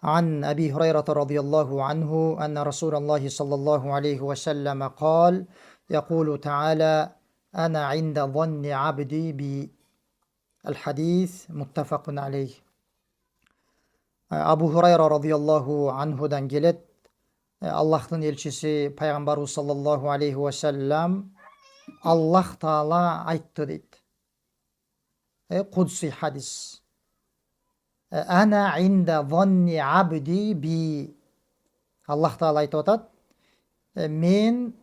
عن أبي هريرة رضي الله عنه أن رسول الله صلى الله عليه وسلم قال: يقول تعالى: أنا عند ظن عبدي بي. الحديث متفق عليه. Абу Хурайра радиаллаху анхудан келет, Аллахтың елшісі пайғамбару саллаллаху алейхи уассалам Аллах Таала айтты дейді. Құдси хадис. Ана инда занни абди би. Аллах Таала айтып атат, мен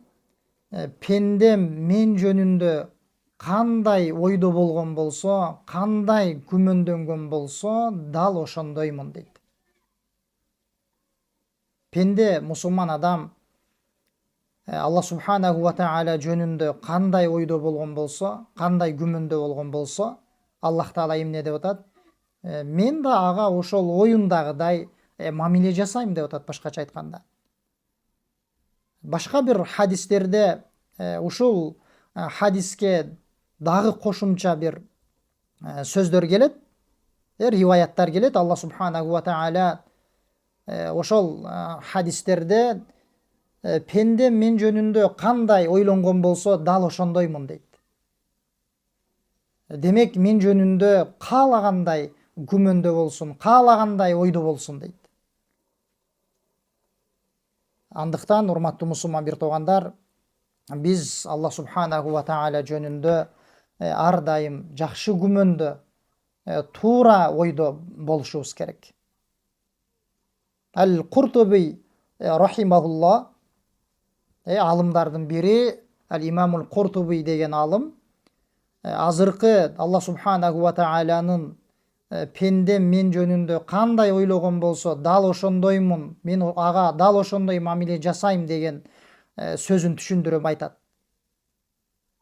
пендем мен жөнүндө кандай ойдо болгон болсо, кандай күмөндөнгөн болсо, дал ошондоймун дейт. Пенде мусулман адам Алла субханаху ва таала жөнүндө кандай ойдо болгон болсо, кандай күмөндө болгон болсо, Аллах Таала эмне деп атат? Мен да ага ошол оюндагыдай мамиле жасайм деп атат, башкача айтканда. Башка бир хадистерде ушул хадиске дагы кошумча бир сөздөр келет, риваяттар келет. Алла субханаху ва таала ошол хадистерде пенде мен жөнүндө кандай ойлонгон болсо, дал ошондоймун дейт. Демек, мен жөнүндө каалагандай күмөндө болсун, каалагандай ойдо болсун дейт. Андыктан, урматтуу мусулман бир туугандар, биз Алла субханаху ва таала жөнүндө ар дайым жакшы күмөндө, туура ойдо болушубуз керек. Ал-Куртуби рахимахулла, алымдардын бири, Ал-Имамул Куртуби деген алым, азыркы Алла субханаху ва тааланын пенде мен жөнүндө кандай ойлогон болсо, дал ошондоймун, мен ага дал ошондой мамиле жасайм деген сөзүн түшүндүрүп айтат.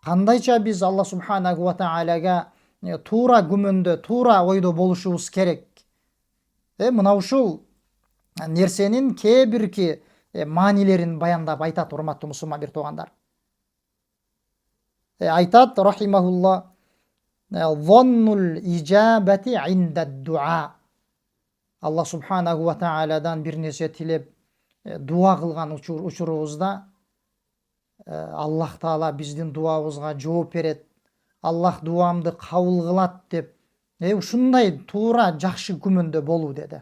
Кандайча биз Алла субханаху ва таалага туура күмөндө, туура ойдо болушубуз керек. Мына ушул нерсенин кээ бирки маанилерин баяндап айтат, урматтуу мусулман бир туугандар. Айтат рахимахулла: «Заннул ижабати инда дуа». Алла субханаху ва тааладан бир нерсе тилеп дуа кылган учурубузда Аллах Таала биздин дуабызга жооп берет, Аллах дуамды кабыл кылат деп, ушундай туура жакшы күмөндө болуу деди.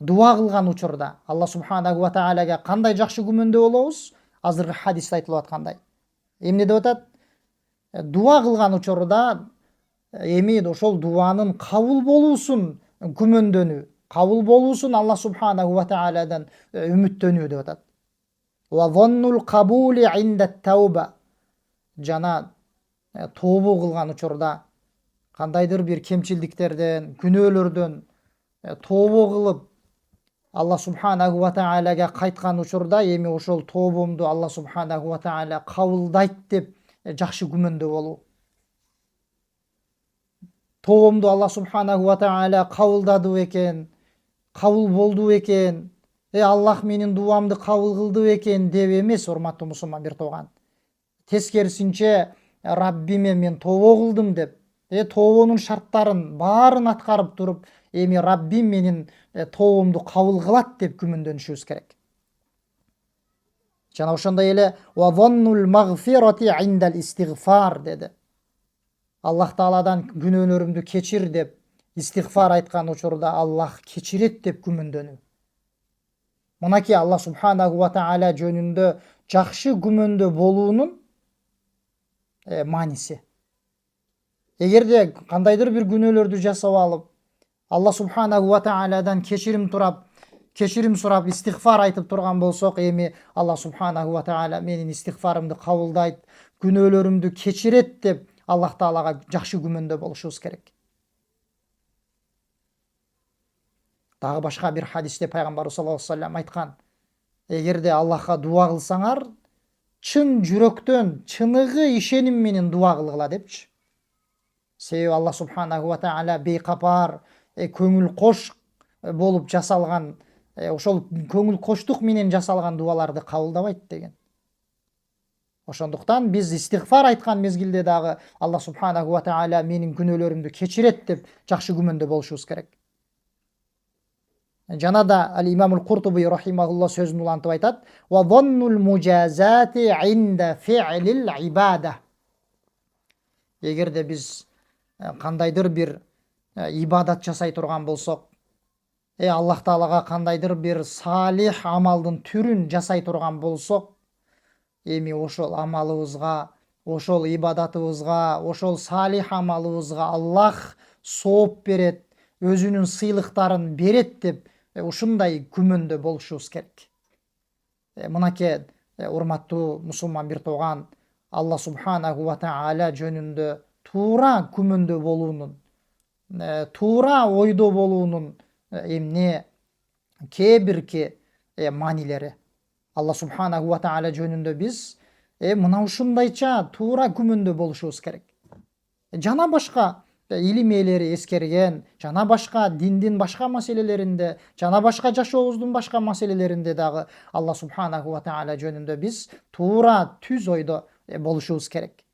Дуа кылган учурда Алла субханаху ва тааляга кандай жакшы күмөндө болобуз? Азыркы хадисте айтылып аткандай. Эмне деп атат? Дуа кылган учурда эми ошол дуанын кабыл болуусун күмөндөнүү, кабыл болуусун Алла субханаху ва тааладан үмүттөнүү деп атат. Ва заннул кабули инда тауба. Жана тообу кылган учурда, кандайдыр бир кемчилдиктерден, күнөөлөрдөн тообу кылып Алла субханаху ва тааляга кайткан учурда, эми ошол тообумду Алла субханаху ва тааля кабылдайт деп жакшы күмөндө болуу. Тообумду Алла субханаху ва тааля кабылдады экен, кабыл болду экен, Аллах менин дуамды кабыл кылды экен деп эмес, урматтуу мусулман бир тууган. Тескерисинче, Раббиме мен тообо кылдым деп, тообонун шарттарын баарын аткарып туруп, эми Раббим менин тообумду кабыл кылат деп күмөндөнүшүбүз керек. Жана ошондой эле ва заннул магфирати индал истигфар деди. Аллах Тааладан күнөөлөрүмдү кечир деп истигфар айткан учурда Аллах кечирет деп күмөндөнүү. Мынаки Алла субханаху ва тааля жөнүндө жакшы күмөндө болуунун мааниси. Эгерде кандайдыр бир күнөөлөрдү жасап алып, Алла субханаху ва тааладан кечирим сурап истигфар айтып турган болсок, эми Алла субханаху ва таала менин истигфарымды кабылдайт, күнөөлөрүмдү кечирет деп Аллах Таалага жакшы күмөндө болушубуз керек. Дагы башка бир хадисте пайгамбар саллаллаху алейхи ва саллям айткан: эгерде Аллахка дуа кылсаңар, чын жүрөктөн, чыныгы ишеним менен дуа кылгыла депчи. Себеби Алла субханаху ва таала бейкапар, көңүл кош болуп жасалган, ошол көңүл коштук менен жасалган дуаларды кабылдабайт деген. Ошондуктан биз истигфар айткан мезгилде дагы Алла субханаху ва таала менин күнөөлөрүмдү кечирет деп жакшы күмөндө болушубуз керек. Жана да ал имамул Куртуби рахимахулла сөзүн улантып айтат: "Ва заннул мужазати инда фи'лил ибада". Эгерде биз кандайдыр бир ибадат жасай турган болсок, Аллах Таалага кандайдыр бир салих амалдын түрүн жасай турган болсок, эми ошол амалыбызга, ошол ибадатыбызга, ошол салих амалыбызга Аллах сооп берет, өзүнүн сыйлыктарын берет деп ушундай күмөндө болушубуз керек. Мынакей урматтуу мусулман бир тууган, Алла субханаху ва тааля жөнүндө туура күмөндө болуунун, туура ойдо болуунун эмне кээ бирки маанилери. Алла субханаху ва тааля жөнүндө биз мына ушундайча туура күмөндө болушубуз керек. Жана башка илим ээлери эскерген, жана башка диндин башка маселелеринде, жана башка жашообуздун башка маселелеринде дагы Алла субханаху ва тааля жөнүндө биз туура түз ойдо болушубуз керек.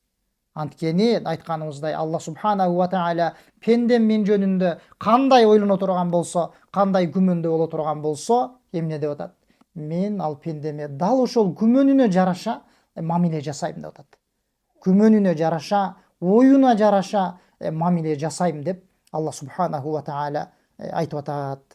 Анткени айтканыбыздай, Алла субханаху ва тааля пендем мен жөнүндө кандай ойлоно турган болсо, кандай күмөндө боло турган болсо, эмне деп атат? Мен ал пендеме дал ошол күмөнүнө жараша мамиле жасайм деп атат. Күмөнүнө жараша, оюна жараша мамиле жасайм деп Алла субханаху ва тааля айтып атат.